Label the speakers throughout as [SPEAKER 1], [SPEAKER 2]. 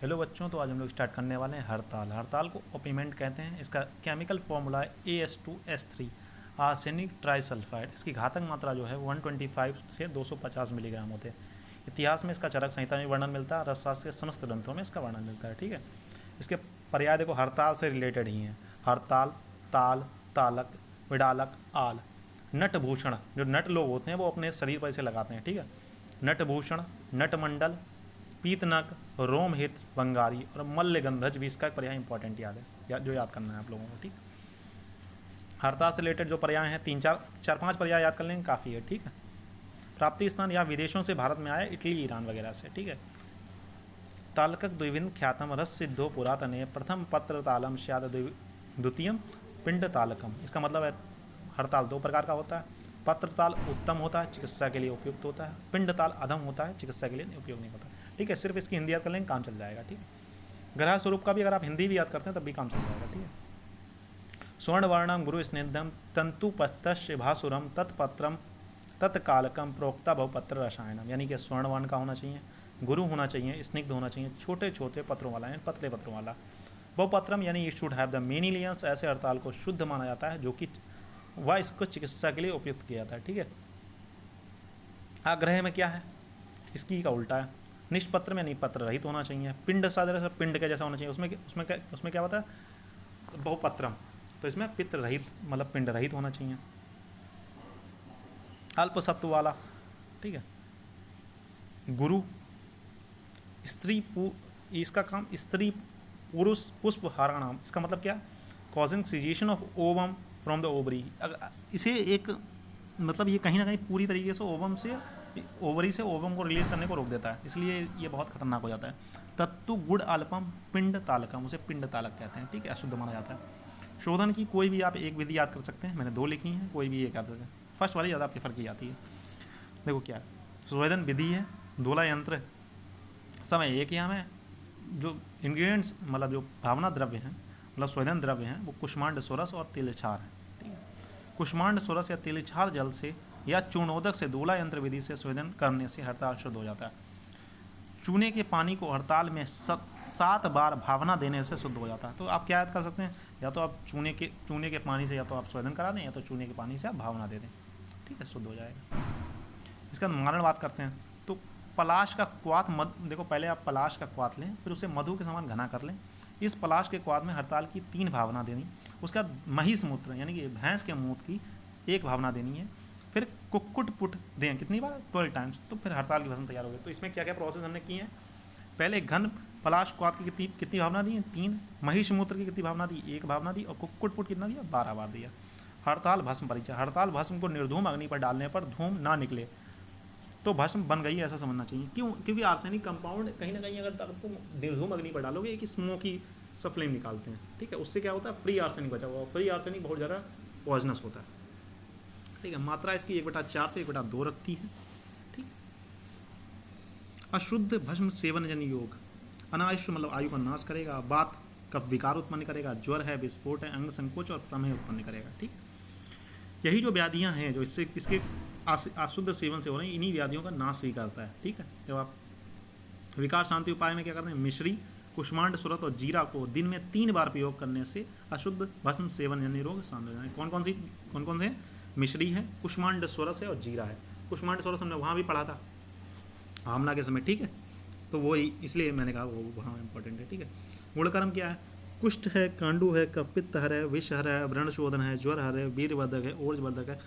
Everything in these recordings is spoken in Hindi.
[SPEAKER 1] हेलो बच्चों, तो आज हम लोग स्टार्ट करने वाले हैं हड़ताल। हड़ताल को ओपिमेंट कहते हैं। इसका केमिकल फॉर्मूला है AS2S3 आर्सेनिक ट्राइसल्फाइड। इसकी घातक मात्रा जो है 125 से 250 मिलीग्राम होते हैं। इतिहास में इसका चरक संहिता में वर्णन मिलता है, रसशास्त्र के समस्त ग्रंथों में इसका वर्णन मिलता है। ठीक है, इसके पर्याय देखो हड़ताल से रिलेटेड ही हैं। हड़ताल, ताल, तालक, विडालक, आल। नटभूषण, जो नट लोग होते हैं वो अपने शरीर पर इसे लगाते हैं। ठीक है, नटभूषण, नटमंडल, पीतनक, रोमहित, बंगारी और मल्लगंधज भी इसका पर्याय इंपॉर्टेंट याद है, जो याद करना है आप लोगों को। ठीक, हड़ताल से रिलेटेड जो पर्याय हैं तीन चार पांच पर्याय याद कर लेंगे काफ़ी है। ठीक है, प्राप्ति स्थान या विदेशों से भारत में आया, इटली, ईरान वगैरह से। ठीक है, तालकक द्विविध ख्यातम रस सिद्धो पुरातने प्रथम पत्र तालम स्याद द्वितीयम पिंड तालकम। इसका मतलब है हड़ताल दो प्रकार का होता है। पत्र ताल उत्तम होता है, चिकित्सा के लिए उपयुक्त होता है। पिंड ताल अधम होता है, चिकित्सा के लिए उपयोग नहीं होता। ठीक है, सिर्फ इसकी हिंदी याद कर लेंगे काम चल जाएगा। ठीक है, ग्रह स्वरूप का भी अगर आप हिंदी भी याद करते हैं तब भी काम चल जाएगा। ठीक है, स्वर्ण वर्णम गुरु स्निग्धम तंतु पत्तश्य भासुरम तत्पत्रम तत्कालकम प्रोक्ता बहुपत्र रसायनम। यानी कि स्वर्ण वर्ण का होना चाहिए, गुरु होना चाहिए, स्निग्ध होना चाहिए, छोटे छोटे पत्रों वाला यानी पतले पत्रों वाला। बहुपत्रम यानी it should have the many layers. ऐसे हड़ताल को शुद्ध माना जाता है, जो कि वह इसको चिकित्सा के लिए उपयुक्त किया जाता है। ठीक है, आग्रह में क्या है, इसकी का उल्टा है। निष्पत्र में नहीं, पत्र रहित होना चाहिए। पिंड सादर, पिंड के जैसा होना चाहिए। उसमें क्या होता है, बहुपत्रम, तो इसमें पित्र रहित मतलब पिंड रहित होना चाहिए। अल्प सत्व वाला। ठीक है, गुरु, स्त्री, इसका काम स्त्री पुरुष पुष्प हाराणाम। इसका मतलब क्या, causing cessation of ovum from the ovary. इसे एक मतलब ये कहीं ना कहीं पूरी तरीके से ओवरी से ओवम को रिलीज करने को रोक देता है, इसलिए ये बहुत खतरनाक हो जाता है। तत्तु गुड़ अल्पम पिंड तालकम, उसे पिंड तालक कहते हैं। ठीक है, अशुद्ध माना जाता है। शोधन की कोई भी आप एक विधि याद कर सकते हैं, मैंने दो लिखी हैं, कोई भी एक याद कर सकते हैं। फर्स्ट वाली ज़्यादा प्रेफर की जाती है। देखो क्या शोधन विधि है, दोला यंत्र, समय एक। यहाँ में जो इंग्रेडिएंट्स मतलब जो भावना द्रव्य हैं मतलब शोधन द्रव्य हैं वो कुष्मांड सोरस और तिलछार है। ठीक है, कुष्मांड सोरस या तिलछार जल से या चूर्णोदक से दोला यंत्र विधि से शोधन करने से हड़ताल शुद्ध हो जाता है। चूने के पानी को हड़ताल में 7 बार भावना देने से शुद्ध हो जाता है। तो आप क्या याद कर सकते हैं, या तो आप चूने के पानी से या तो आप शोधन करा दें, या तो चूने के पानी से आप भावना दे दें। ठीक है, शुद्ध हो जाएगा। इसका मारण बात करते हैं तो पलाश का क्वाथ देखो पहले आप पलाश का क्वाथ लें, फिर उसे मधु के समान घना कर लें। इस पलाश के क्वाथ में हड़ताल की 3 भावना देनी। उसका महिष मूत्र यानी कि भैंस के मूत्र की 1 भावना देनी है। फिर कुक्कुट पुट दें कितनी बार, 12 टाइम्स, तो फिर हड़ताल की भस्म तैयार हो गई। तो इसमें क्या क्या प्रोसेस हमने किए हैं, पहले घन पलाश क्वाथ की कितनी भावना दी है, 3। महिष मूत्र की कितनी भावना दी, 1 भावना दी। और कुक्कुट पुट कितना दिया, 12 बार दिया। हड़ताल भस्म परिचय, हड़ताल भस्म को निर्धूम अग्नि पर डालने पर धूम ना निकले तो भस्म बन गई ऐसा समझना चाहिए। क्यों, क्योंकि आर्सेनिक कंपाउंड कहीं ना कहीं अगर तुम निर्धूम अग्नि पर डालोगे एक स्मोकी सा फ्लेम निकालते हैं। ठीक है, उससे क्या होता है, फ्री आर्सेनिक बचा हुआ। फ्री आर्सेनिक बहुत ज़्यादा पॉइजनस होता है। ठीक है, मात्रा इसकी 1/4 से 1/2 रखती है। ठीक, अशुद्ध भस्म सेवन जन योग अनायुष्य मतलब आयु का नाश करेगा, बात का विकार उत्पन्न करेगा, ज्वर है, विस्फोट है, अंग संकोच और प्रमेह उत्पन्न करेगा। ठीक, यही जो व्याधियां हैं जो इसके अशुद्ध सेवन से हो रही, इन्हीं व्याधियों का नाश भी करता है। ठीक है, जब आप विकार शांति उपाय में क्या करते हैं, मिश्री, कुष्मांड सुरत और जीरा को दिन में 3 बार प्रयोग करने से अशुद्ध भस्म सेवन जन्य रोग शांत हो जाए। कौन कौन से, मिश्री है, कुष्मांड स्वरस है और जीरा है। कुष्मांड स्वरस हमने वहाँ भी पढ़ा था आमला के समय। ठीक है, तो वो इसलिए मैंने कहा वो वहाँ इंपॉर्टेंट है। ठीक है, गुणकर्म क्या है, कुष्ठ है, कांडू है, कफपित्त हर है, विषहर है, व्रणशोधन है, ज्वर हर है, वीरवर्धक है, ओर्जवर्धक है,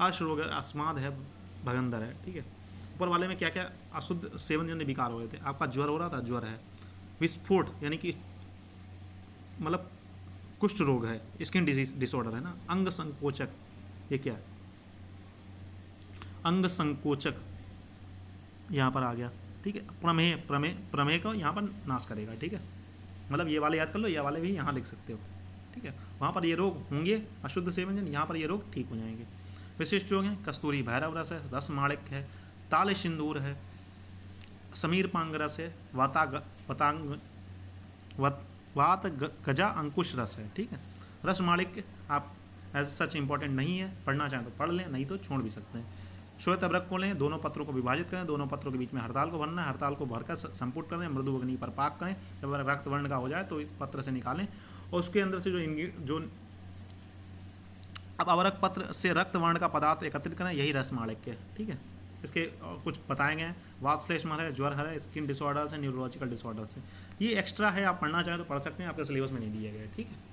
[SPEAKER 1] अश्रोग है, अस्माद है, भगंदर है। ठीक है, ऊपर वाले में क्या क्या अशुद्ध सेवन जन्य विकार हो रहे थे, आपका ज्वर हो रहा था, ज्वर है। विस्फोट यानी कि मतलब कुष्ठ रोग है, स्किन डिसऑर्डर है ना। अंग संकोचक, ये क्या है, अंग संकोचक यहाँ पर आ गया। ठीक है, प्रमेह का यहाँ पर नाश करेगा। ठीक है, मतलब ये वाले याद कर लो, ये वाले भी यहाँ लिख सकते हो। ठीक है, वहाँ पर ये रोग होंगे अशुद्ध सेवन जन, यहाँ पर ये रोग ठीक हो जाएंगे। विशिष्ट रोग हैं, कस्तूरी भैरव रस है, रस माणिक है, ताल सिंदूर है, समीर पांग रस है, वात गजा अंकुश रस है। ठीक है, रस माणिक आप एज सच इंपॉर्टेंट नहीं है, पढ़ना चाहें तो पढ़ लें, नहीं तो छोड़ भी सकते हैं। श्वेत अभ्रक को लें, दोनों पत्रों को विभाजित करें, दोनों पत्रों के बीच में हड़ताल को भरना है, हड़ताल को भरकर संपुट करें, मृदु अग्नि पर पाक करें, जब रक्त वर्ण का हो जाए तो इस पत्र से निकालें और उसके अंदर से जो अब अवरक पत्र से रक्त वर्ण का पदार्थ एकत्रित करें, यही रसमाणिक्य है। ठीक है, इसके कुछ बताए गए हैं, वातश्लेष्मा है, ज्वर है, स्किन डिसऑर्डर्स है, न्यूरोलॉजिकल डिसऑर्डर्स है। ये एक्स्ट्रा है, आप पढ़ना चाहें तो पढ़ सकते हैं, आपके सिलेबस में नहीं दिया गया है। ठीक है।